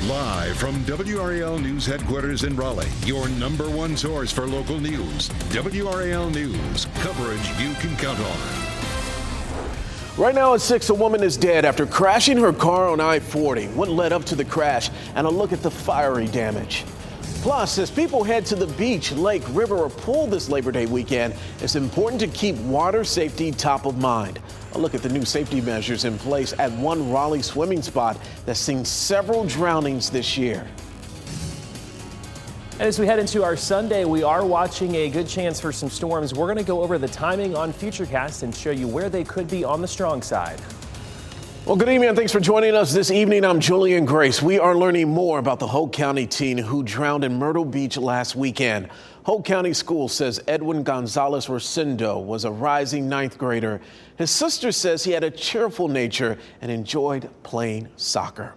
Live from WRAL News headquarters in Raleigh, your number one source for local news. WRAL News, coverage you can count on. Right now at 6, a woman is dead after crashing her car on I-40. What led up to the crash, and a look at the fiery damage. Plus, as people head to the beach, lake, river, or pool this Labor Day weekend, it's important to keep water safety top of mind. A look at the new safety measures in place at one Raleigh swimming spot that's seen several drownings this year. And as we head into our Sunday, we are watching a good chance for some storms. We're going to go over the timing on Futurecast and show you where they could be on the strong side. Well, good evening and thanks for joining us this evening. I'm Julian Grace. We are learning more about the Hope County teen who drowned in Myrtle Beach last weekend. Hope County School says Edwin Gonzalez Rosendo was a rising 9th grader. His sister says he had a cheerful nature and enjoyed playing soccer.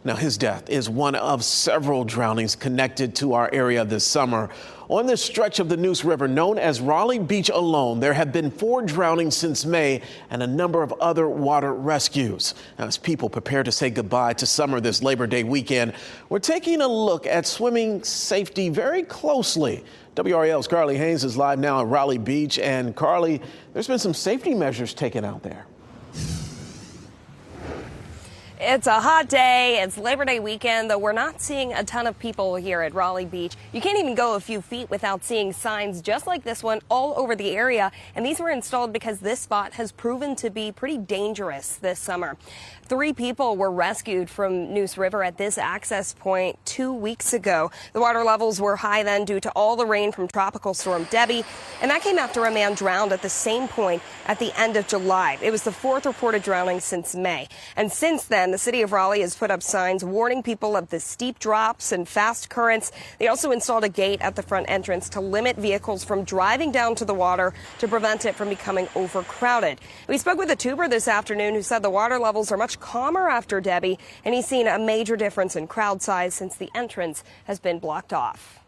Now, his death is one of several drownings connected to our area this summer. On this stretch of the Neuse River known as Raleigh Beach alone, there have been 4 drownings since May and a number of other water rescues. Now, as people prepare to say goodbye to summer this Labor Day weekend, we're taking a look at swimming safety very closely. WRAL's Carly Haynes is live now at Raleigh Beach. And Carly, there's been some safety measures taken out there. It's a hot day. It's Labor Day weekend, though we're not seeing a ton of people here at Raleigh Beach. You can't even go a few feet without seeing signs just like this one all over the area. And these were installed because this spot has proven to be pretty dangerous this summer. 3 people were rescued from Neuse River at this access point 2 weeks ago. The water levels were high then due to all the rain from Tropical Storm Debbie, and that came after a man drowned at the same point at the end of July. It was the 4th reported drowning since May. And since then, the city of Raleigh has put up signs warning people of the steep drops and fast currents. They also installed a gate at the front entrance to limit vehicles from driving down to the water to prevent it from becoming overcrowded. We spoke with a tuber this afternoon who said the water levels are much calmer after Debbie, and he's seen a major difference in crowd size since the entrance has been blocked off.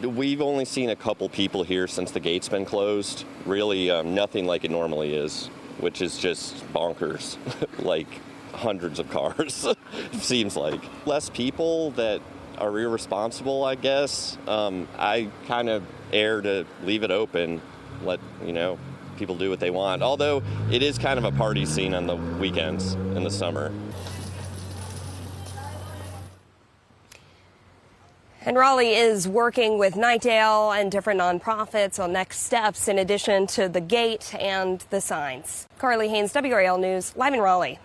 We've only seen a couple people here since the gate's been closed. Really nothing like it normally is, which is just bonkers. Like hundreds of cars, it seems like. Less people that are irresponsible, I guess. I kind of err to leave it open, let, people do what they want. Although it is kind of a party scene on the weekends in the summer. And Raleigh is working with Nightdale and different nonprofits on next steps in addition to the gate and the signs. Carly Haynes, WRAL News, live in Raleigh.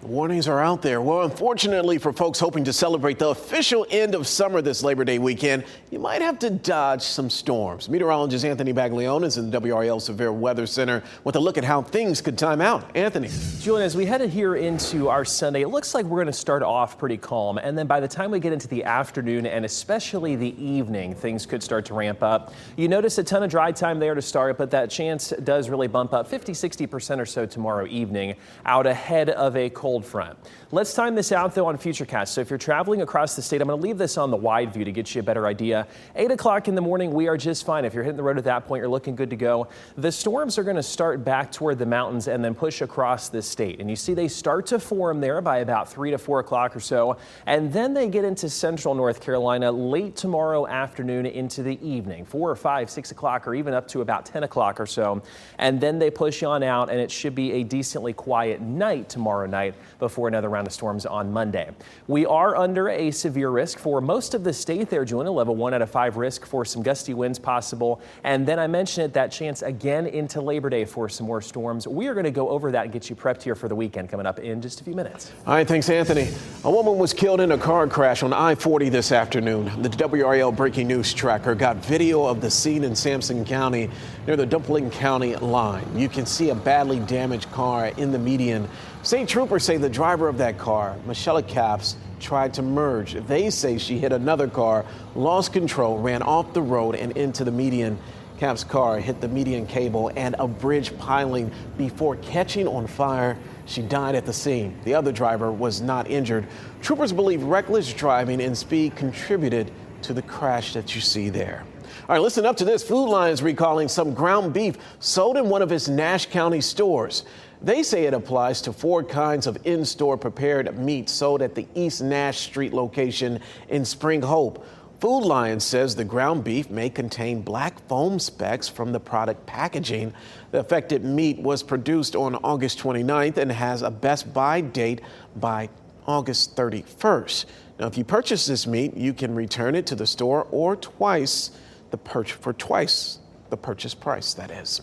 The warnings are out there. Well, unfortunately for folks hoping to celebrate the official end of summer this Labor Day weekend, you might have to dodge some storms. Meteorologist Anthony Baglione is in the WRAL Severe Weather Center with a look at how things could time out. Anthony. Julian, as we headed here into our Sunday, it looks like we're going to start off pretty calm. And then by the time we get into the afternoon and especially the evening, things could start to ramp up. You notice a ton of dry time there to start, but that chance does really bump up 50-60% or so tomorrow evening out ahead of a cold front. Let's time this out though on Futurecast. So if you're traveling across the state, I'm going to leave this on the wide view to get you a better idea. 8 o'clock in the morning, we are just fine. If you're hitting the road at that point, you're looking good to go. The storms are going to start back toward the mountains and then push across the state. And you see they start to form there by about 3 to 4 o'clock or so. And then they get into central North Carolina late tomorrow afternoon into the evening, 4 or 5, 6 o'clock, or even up to about 10 o'clock or so. And then they push on out, and it should be a decently quiet night tomorrow night before another round of storms on Monday. We are under a severe risk for most of the state there, Julian, a level 1 out of 5 risk for some gusty winds possible. And then I mentioned it, that chance again into Labor Day for some more storms. We are going to go over that and get you prepped here for the weekend coming up in just a few minutes. All right, thanks, Anthony. A woman was killed in a car crash on I-40 this afternoon. The WRAL Breaking News Tracker got video of the scene in Sampson County near the Duplin County line. You can see a badly damaged car in the median. State troopers say the driver of that car, Michelle Capps, tried to merge. They say she hit another car, lost control, ran off the road and into the median. Capps' car hit the median cable and a bridge piling before catching on fire. She died at the scene. The other driver was not injured. Troopers believe reckless driving and speed contributed to the crash that you see there. All right, listen up to this. Food Lion is recalling some ground beef sold in one of its Nash County stores. They say it applies to 4 kinds of in-store prepared meat sold at the East Nash Street location in Spring Hope. Food Lion says the ground beef may contain black foam specks from the product packaging. The affected meat was produced on August 29th and has a best buy date by August 31st. Now, if you purchase this meat, you can return it to the store or twice the purchase price, that is.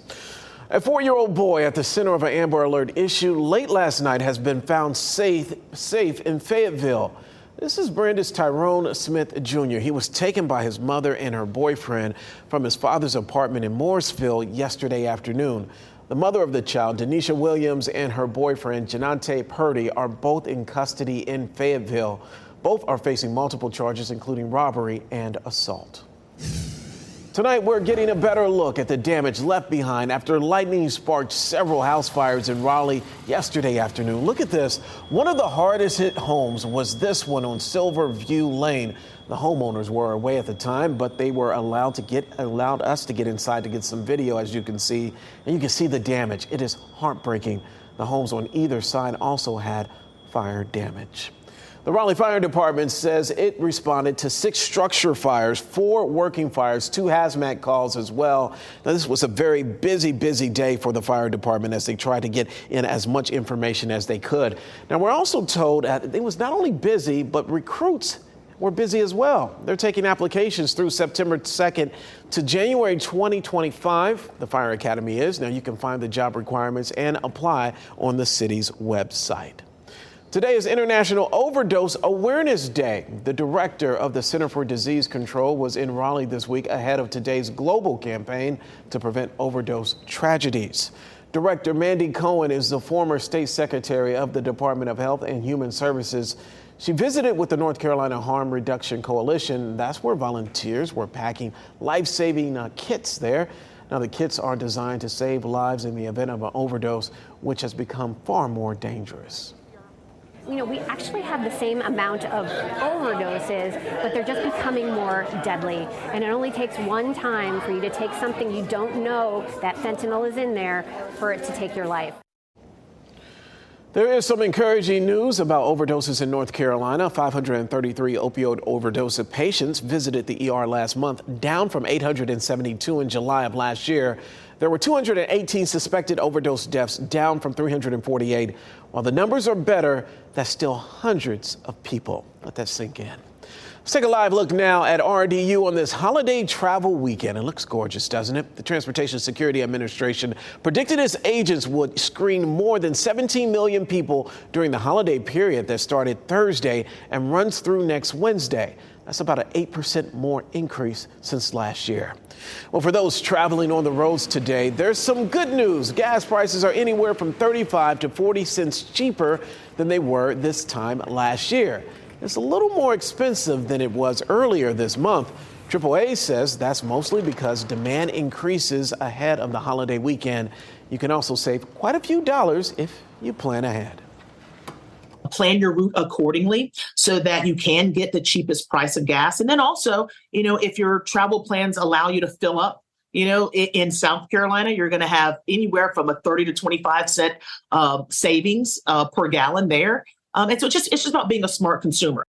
A 4-year-old boy at the center of an Amber Alert issue late last night has been found safe in Fayetteville. This is Brandis Tyrone Smith Jr. He was taken by his mother and her boyfriend from his father's apartment in Mooresville yesterday afternoon. The mother of the child, Denisha Williams, and her boyfriend, Janante Purdy, are both in custody in Fayetteville. Both are facing multiple charges, including robbery and assault. Tonight, we're getting a better look at the damage left behind after lightning sparked several house fires in Raleigh yesterday afternoon. Look at this. One of the hardest hit homes was this one on Silver View Lane. The homeowners were away at the time, but they were allowed us to get inside to get some video, as you can see. And you can see the damage. It is heartbreaking. The homes on either side also had fire damage. The Raleigh Fire Department says it responded to 6 structure fires, 4 working fires, 2 hazmat calls as well. Now, this was a very busy day for the fire department as they tried to get in as much information as they could. Now, we're also told that it was not only busy, but recruits were busy as well. They're taking applications through September 2nd to January 2025. The Fire Academy is. Now, you can find the job requirements and apply on the city's website. Today is International Overdose Awareness Day. The director of the Center for Disease Control was in Raleigh this week ahead of today's global campaign to prevent overdose tragedies. Director Mandy Cohen is the former state secretary of the Department of Health and Human Services. She visited with the North Carolina Harm Reduction Coalition. That's where volunteers were packing life-saving kits there. Now, the kits are designed to save lives in the event of an overdose, which has become far more dangerous. You know, we actually have the same amount of overdoses, but they're just becoming more deadly. And it only takes one time for you to take something you don't know that fentanyl is in there for it to take your life. There is some encouraging news about overdoses in North Carolina. 533 opioid overdose patients visited the ER last month, down from 872 in July of last year. There were 218 suspected overdose deaths, down from 348. While the numbers are better, that's still hundreds of people. Let that sink in. Let's take a live look now at RDU on this holiday travel weekend. It looks gorgeous, doesn't it? The Transportation Security Administration predicted its agents would screen more than 17 million people during the holiday period that started Thursday and runs through next Wednesday. That's about an 8% more increase since last year. Well, for those traveling on the roads today, there's some good news. Gas prices are anywhere from 35 to 40 cents cheaper than they were this time last year. It's a little more expensive than it was earlier this month. AAA says that's mostly because demand increases ahead of the holiday weekend. You can also save quite a few dollars if you plan ahead. Plan your route accordingly so that you can get the cheapest price of gas. And then also, you know, if your travel plans allow you to fill up, you know, in South Carolina, you're going to have anywhere from a 30 to 25 cent savings per gallon there. And so it's just about being a smart consumer.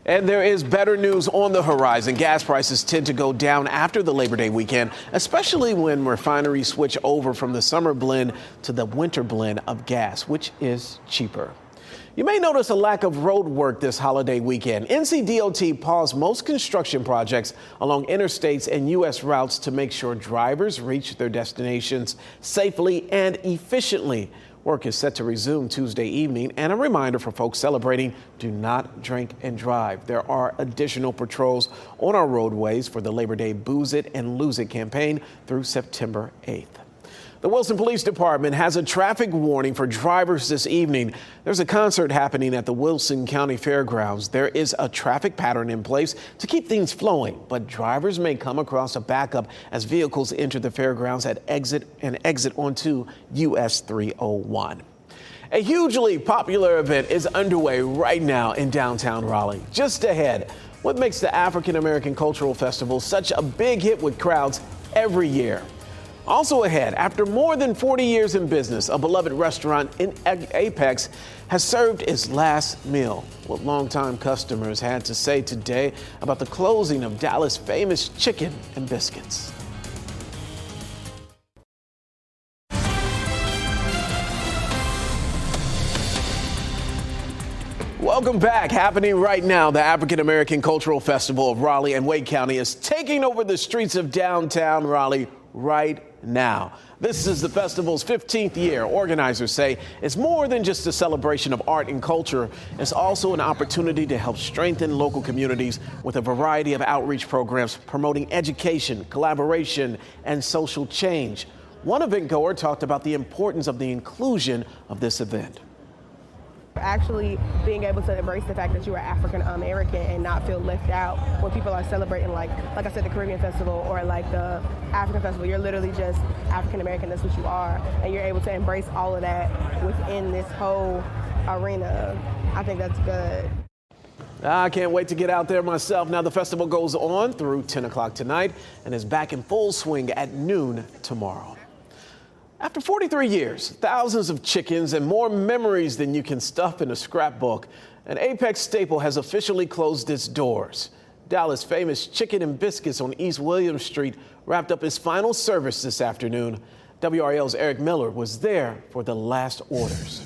And there is better news on the horizon. Gas prices tend to go down after the Labor Day weekend, especially when refineries switch over from the summer blend to the winter blend of gas, which is cheaper. You may notice a lack of road work this holiday weekend. NCDOT paused most construction projects along interstates and U.S. routes to make sure drivers reach their destinations safely and efficiently. Work is set to resume Tuesday evening, and a reminder for folks celebrating: do not drink and drive. There are additional patrols on our roadways for the Labor Day Booze It and Lose It campaign through September 8th. The Wilson Police Department has a traffic warning for drivers this evening. There's a concert happening at the Wilson County Fairgrounds. There is a traffic pattern in place to keep things flowing, but drivers may come across a backup as vehicles enter the fairgrounds at exit onto US 301. A hugely popular event is underway right now in downtown Raleigh. Just ahead, what makes the African American Cultural Festival such a big hit with crowds every year? Also ahead, after more than 40 years in business, a beloved restaurant in Apex has served its last meal. What longtime customers had to say today about the closing of Dallas' famous chicken and biscuits. Welcome back. Happening right now, the African American Cultural Festival of Raleigh and Wake County is taking over the streets of downtown Raleigh right now. This is the festival's 15th year. Organizers say it's more than just a celebration of art and culture. It's also an opportunity to help strengthen local communities with a variety of outreach programs promoting education, collaboration, and social change. One event goer talked about the importance of the inclusion of this event. Actually being able to embrace the fact that you are African American and not feel left out when people are celebrating like I said, the Caribbean Festival or like the African Festival. You're literally just African American, that's what you are, and you're able to embrace all of that within this whole arena. I think that's good. I can't wait to get out there myself. Now the festival goes on through 10 o'clock tonight and is back in full swing at noon tomorrow. After 43 years, thousands of chickens, and more memories than you can stuff in a scrapbook, an Apex staple has officially closed its doors. Dallas' famous Chicken and Biscuits on East William Street wrapped up its final service this afternoon. WRAL's Eric Miller was there for the last orders.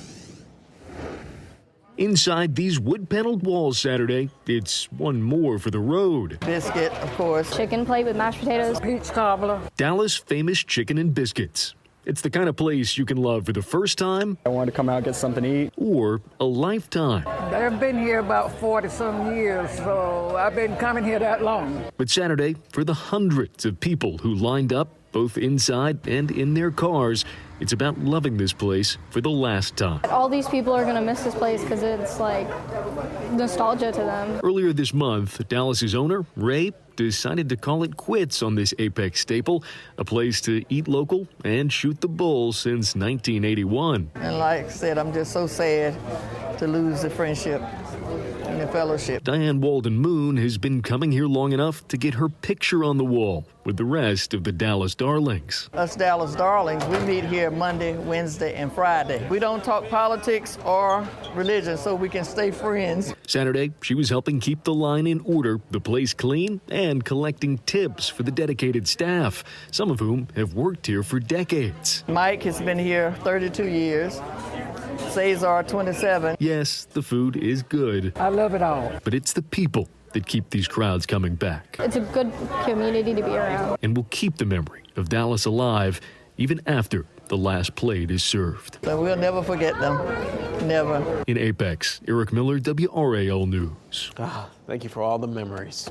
Inside these wood-paneled walls Saturday, it's one more for the road. Biscuit, of course. Chicken plate with mashed potatoes. Peach cobbler. Dallas' famous Chicken and Biscuits. It's the kind of place you can love for the first time. I wanted to come out and get something to eat. Or a lifetime. I've been here about 40-some years, so I've been coming here that long. But Saturday, for the hundreds of people who lined up, both inside and in their cars, it's about loving this place for the last time. All these people are going to miss this place because it's like nostalgia to them. Earlier this month, Dallas's owner, Ray, decided to call it quits on this Apex staple, a place to eat local and shoot the bull since 1981. And like I said, I'm just so sad to lose the friendship and the fellowship. Diane Walden Moon has been coming here long enough to get her picture on the wall with the rest of the Dallas Darlings. Us Dallas Darlings, we meet here Monday, Wednesday, and Friday. We don't talk politics or religion, so we can stay friends. Saturday, she was helping keep the line in order, the place clean, and collecting tips for the dedicated staff, some of whom have worked here for decades. Mike has been here 32 years. Cesar, 27. Yes, the food is good. I love it all. But it's the people that keep these crowds coming back. It's a good community to be around. And will keep the memory of Dallas alive even after the last plate is served. So we'll never forget them. Never. In Apex, Eric Miller, WRAL News. Thank you for all the memories.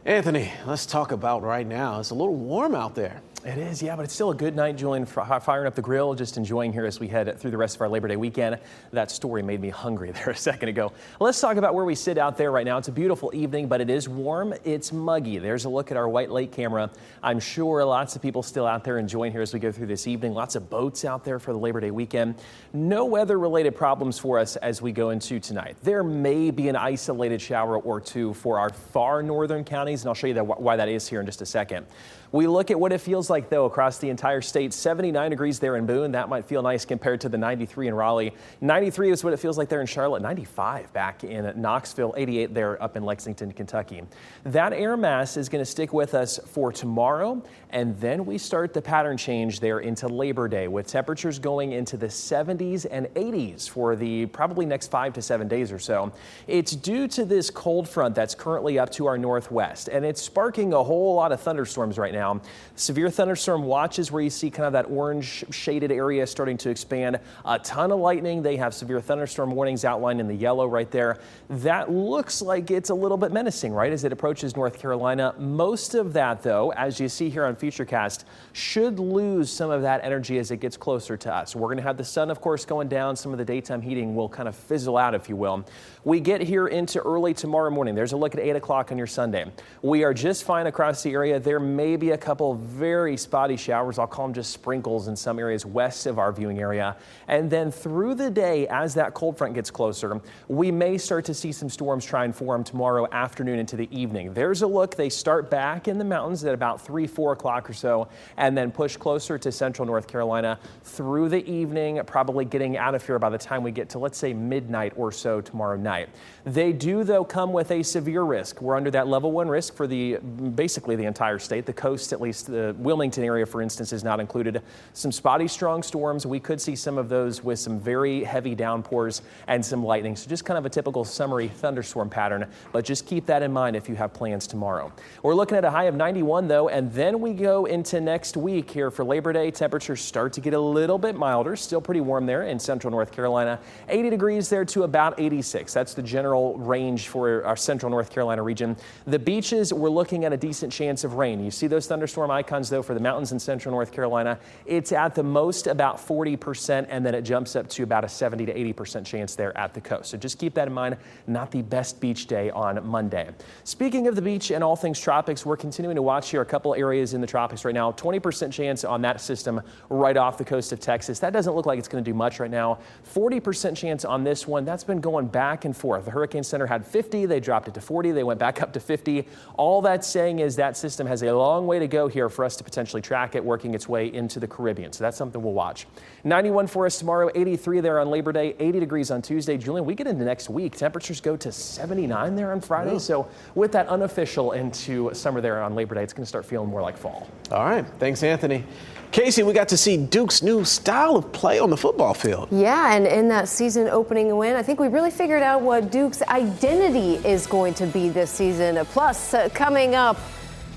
Anthony, let's talk about right now. It's a little warm out there. It is, yeah, but it's still a good night, Julian, firing up the grill, just enjoying here as we head through the rest of our Labor Day weekend. That story made me hungry there a second ago. Let's talk about where we sit out there right now. It's a beautiful evening, but it is warm. It's muggy. There's a look at our White Lake camera. I'm sure lots of people still out there enjoying here as we go through this evening. Lots of boats out there for the Labor Day weekend. No weather-related problems for us as we go into tonight. There may be an isolated shower or two for our far northern counties, and I'll show you why that is here in just a second. We look at what it feels like, though, across the entire state. 79 degrees there in Boone. That might feel nice compared to the 93 in Raleigh. 93 is what it feels like there in Charlotte. 95 back in Knoxville. 88 there up in Lexington, Kentucky. That air mass is going to stick with us for tomorrow, and then we start the pattern change there into Labor Day with temperatures going into the 70s and 80s for the probably next 5 to 7 days or so. It's due to this cold front that's currently up to our northwest, and it's sparking a whole lot of thunderstorms right now. Severe thunderstorm watches where you see kind of that orange shaded area starting to expand. A ton of lightning. They have severe thunderstorm warnings outlined in the yellow right there. That looks like it's a little bit menacing, right, as it approaches North Carolina. Most of that, though, as you see here on Futurecast, should lose some of that energy as it gets closer to us. We're going to have the sun, of course, going down. Some of the daytime heating will kind of fizzle out, if you will. We get here into early tomorrow morning. There's a look at 8 o'clock on your Sunday. We are just fine across the area. There may be a couple very very spotty showers. I'll call them just sprinkles in some areas west of our viewing area. And then through the day, as that cold front gets closer, we may start to see some storms try and form tomorrow afternoon into the evening. There's a look. They start back in the mountains at about 3-4 o'clock or so, and then push closer to central North Carolina through the evening, probably getting out of here by the time we get to, let's say, midnight or so tomorrow night. They do, though, come with a severe risk. We're under that level 1 risk for basically the entire state. The coast, at least the Wilmington area, for instance, is not included. Some spotty strong storms. We could see some of those with some very heavy downpours and some lightning. So just kind of a typical summery thunderstorm pattern, but just keep that in mind if you have plans tomorrow. We're looking at a high of 91, though, and then we go into next week here for Labor Day. Temperatures start to get a little bit milder. Still pretty warm there in central North Carolina. 80 degrees there to about 86. That's the general range for our central North Carolina region. The beaches, we're looking at a decent chance of rain. You see those thunderstorm icons, though, for the mountains in central North Carolina. It's at the most about 40%, and then it jumps up to about a 70 to 80% chance there at the coast. So just keep that in mind. Not the best beach day on Monday. Speaking of the beach and all things tropics, we're continuing to watch here a couple areas in the tropics right now. 20% chance on that system right off the coast of Texas. That doesn't look like it's going to do much right now. 40% chance on this one. That's been going back and forth. The Hurricane Center had 50. They dropped it to 40. They went back up to 50. All that's saying is that system has a long way to go here for us to potentially track it working its way into the Caribbean. So that's something we'll watch. 91 for us tomorrow, 83 there on Labor Day, 80 degrees on Tuesday. Julian, we get into next week. Temperatures go to 79 there on Friday. So with that unofficial into summer there on Labor Day, it's going to start feeling more like fall. All right. Thanks, Anthony. Casey, we got to see Duke's new style of play on the football field. Yeah, and in that season opening win, I think we really figured out what Duke's identity is going to be this season. Plus, coming up,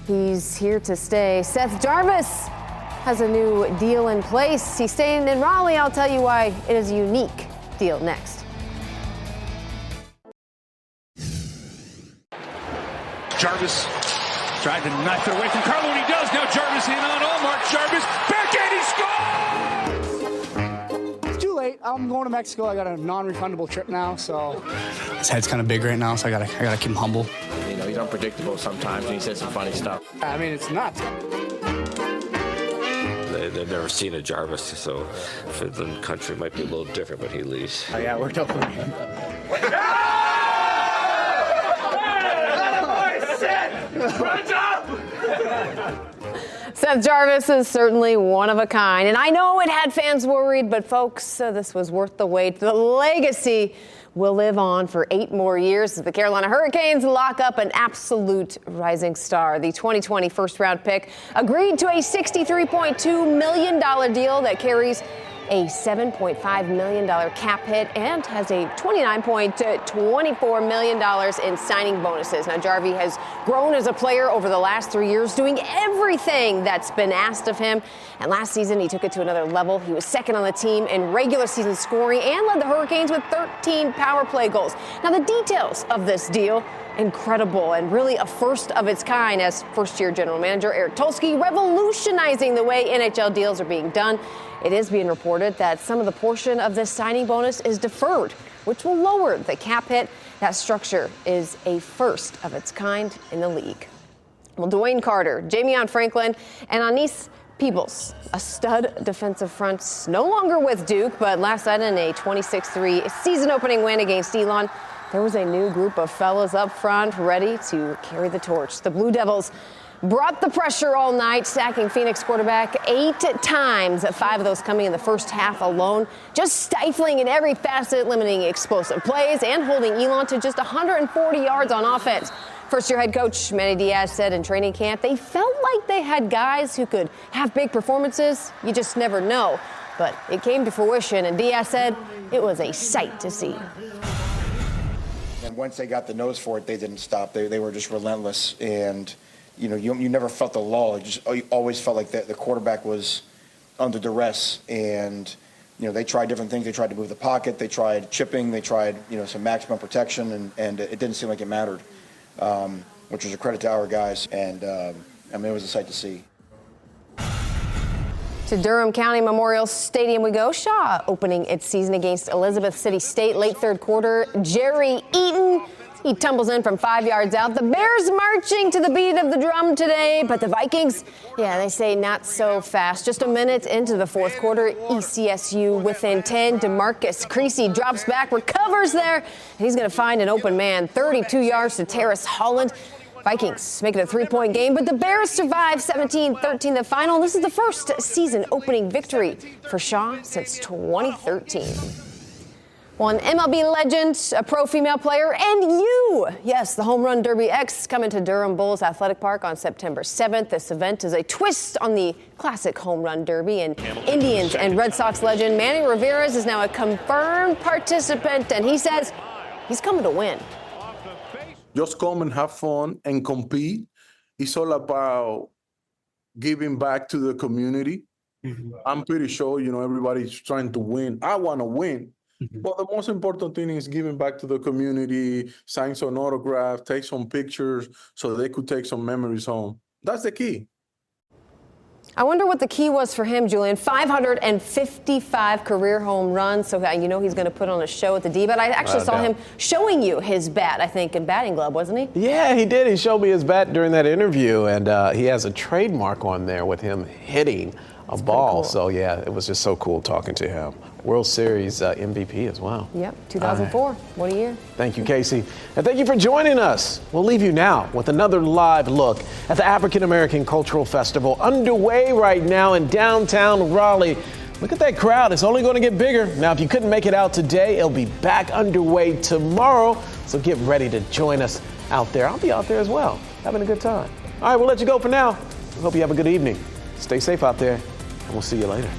he's here to stay. Seth Jarvis has a new deal in place. He's staying in Raleigh. I'll tell you why it is a unique deal next. Jarvis tried to knife it away from Carlo, and he does. Now Jarvis in on Allmark. Jarvis back and he scores! It's too late. I'm going to Mexico. I got a non-refundable trip now, so his head's kind of big right now, so I gotta keep him humble. You know, he's unpredictable sometimes, and he says some funny stuff. I mean, it's nuts. They've never seen a Jarvis, so for the country it might be a little different when he leaves. Oh, yeah, we're definitely. Seth Jarvis is certainly one of a kind, and I know it had fans worried, but folks, this was worth the wait. The legacy will live on for 8 more years as the Carolina Hurricanes lock up an absolute rising star. The 2020 first-round pick agreed to a $63.2 million deal that carries a $7.5 million cap hit and has a $29.24 million in signing bonuses. Now, Jarvie has grown as a player over the last 3 years, doing everything that's been asked of him. And last season, he took it to another level. He was second on the team in regular season scoring and led the Hurricanes with 13 power play goals. Now, the details of this deal, incredible and really a first of its kind, as first-year general manager Eric Tulsky revolutionizing the way NHL deals are being done. It is being reported that some of the portion of this signing bonus is deferred, which will lower the cap hit. That structure is a first of its kind in the league. Well, Dwayne Carter, Jamion Franklin, and Anis Peebles, a stud defensive front, no longer with Duke, but last night in a 26-3 season-opening win against Elon, there was a new group of fellas up front ready to carry the torch. The Blue Devils brought the pressure all night, sacking Phoenix quarterback 8 times, 5 of those coming in the first half alone, just stifling in every facet, limiting explosive plays and holding Elon to just 140 yards on offense. First-year head coach Manny Diaz said in training camp they felt like they had guys who could have big performances. You just never know. But it came to fruition, and Diaz said it was a sight to see. And once they got the nose for it, they didn't stop. They were just relentless. And you never felt the lull. You always felt like the quarterback was under duress. And they tried different things. They tried to move the pocket. They tried chipping. They tried some maximum protection, and it didn't seem like it mattered, which was a credit to our guys. And it was a sight to see. To Durham County Memorial Stadium we go. Shaw opening its season against Elizabeth City State late third quarter. Jerry Eaton, he tumbles in from 5 yards out. The Bears marching to the beat of the drum today, but the Vikings, yeah, they say not so fast. Just a minute into the fourth quarter, ECSU within 10. DeMarcus Creasy drops back, recovers there, and he's going to find an open man. 32 yards to Terrace Holland. Vikings make it a 3-point game, but the Bears survive 17-13 the final. This is the first season opening victory for Shaw since 2013. Well, an MLB legend, a pro female player, and you. Yes, the Home Run Derby X coming to Durham Bulls Athletic Park on September 7th. This event is a twist on the classic Home Run Derby, and Indians and Red Sox legend Manny Ramirez is now a confirmed participant, and he says he's coming to win. Just come and have fun and compete. It's all about giving back to the community. I'm pretty sure, everybody's trying to win. I want to win. But the most important thing is giving back to the community, sign some autographs, take some pictures so they could take some memories home. That's the key. I wonder what the key was for him, Julian. 555 career home runs, so he's going to put on a show at the D. But I actually saw him showing you his bat, I think, in batting glove, wasn't he? Yeah, he did. He showed me his bat during that interview, and he has a trademark on there with him hitting a ball. Cool. So, yeah, it was just so cool talking to him. World Series MVP as well. Yep, 2004. What a year. Thank you, Casey. And thank you for joining us. We'll leave you now with another live look at the African American Cultural Festival underway right now in downtown Raleigh. Look at that crowd. It's only going to get bigger. Now, if you couldn't make it out today, it'll be back underway tomorrow. So get ready to join us out there. I'll be out there as well, having a good time. All right, we'll let you go for now. We hope you have a good evening. Stay safe out there, and we'll see you later.